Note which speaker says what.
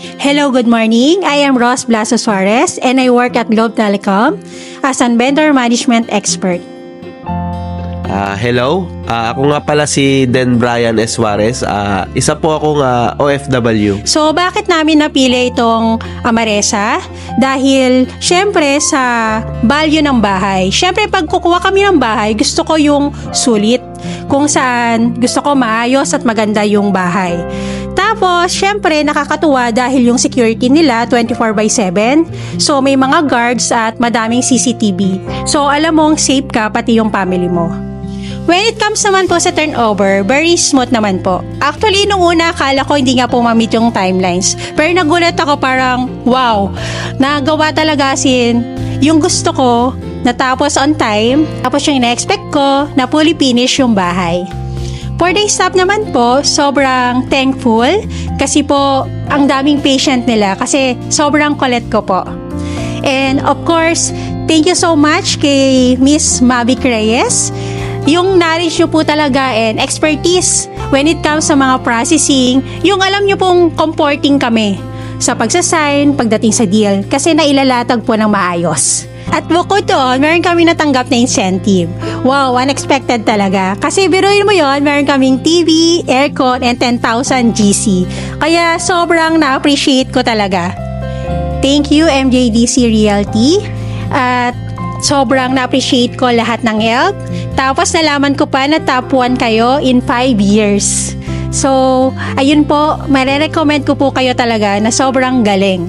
Speaker 1: Hello, good morning. I am Ross Blaso Suarez and I work at Globe Telecom as an vendor management expert.
Speaker 2: Hello, ako nga pala si Den Brian S. Suarez. Isa po akong OFW.
Speaker 1: So, bakit namin napili itong Amaresa? Dahil, syempre, sa value ng bahay. Syempre, pag kukuha kami ng bahay, gusto ko yung sulit. Kung saan gusto ko maayos at maganda yung bahay. Tapos, syempre, nakakatuwa dahil yung security nila 24/7. So, may mga guards at madaming CCTV. So, alam mong safe ka pati yung family mo. When it comes naman po sa turnover, very smooth naman po. Actually, nung una, akala ko hindi nga po ma-meet yung timelines. Pero nagulat ako parang, wow, nagawa talaga yung gusto ko, natapos on time, tapos yung ina-expect ko, na fully finish yung bahay. For the staff naman po, sobrang thankful kasi po, ang daming patient nila kasi sobrang kulit ko po. And of course, thank you so much kay Miss Mavic Reyes. Yung knowledge nyo po talaga and expertise when it comes sa mga processing, yung alam nyo pong comforting kami sa pagsasign, pagdating sa deal, kasi nailalatag po ng maayos. At bukod doon, meron kami natanggap na incentive. Wow, unexpected talaga. Kasi biruin mo yon, meron kaming TV, aircon, and 10,000 GC. Kaya sobrang na-appreciate ko talaga. Thank you, MJDC Realty. At sobrang na-appreciate ko lahat ng help. Tapos nalaman ko pa na top 1 kayo in 5 years. So, ayun po, marirecommend ko po kayo talaga na sobrang galing.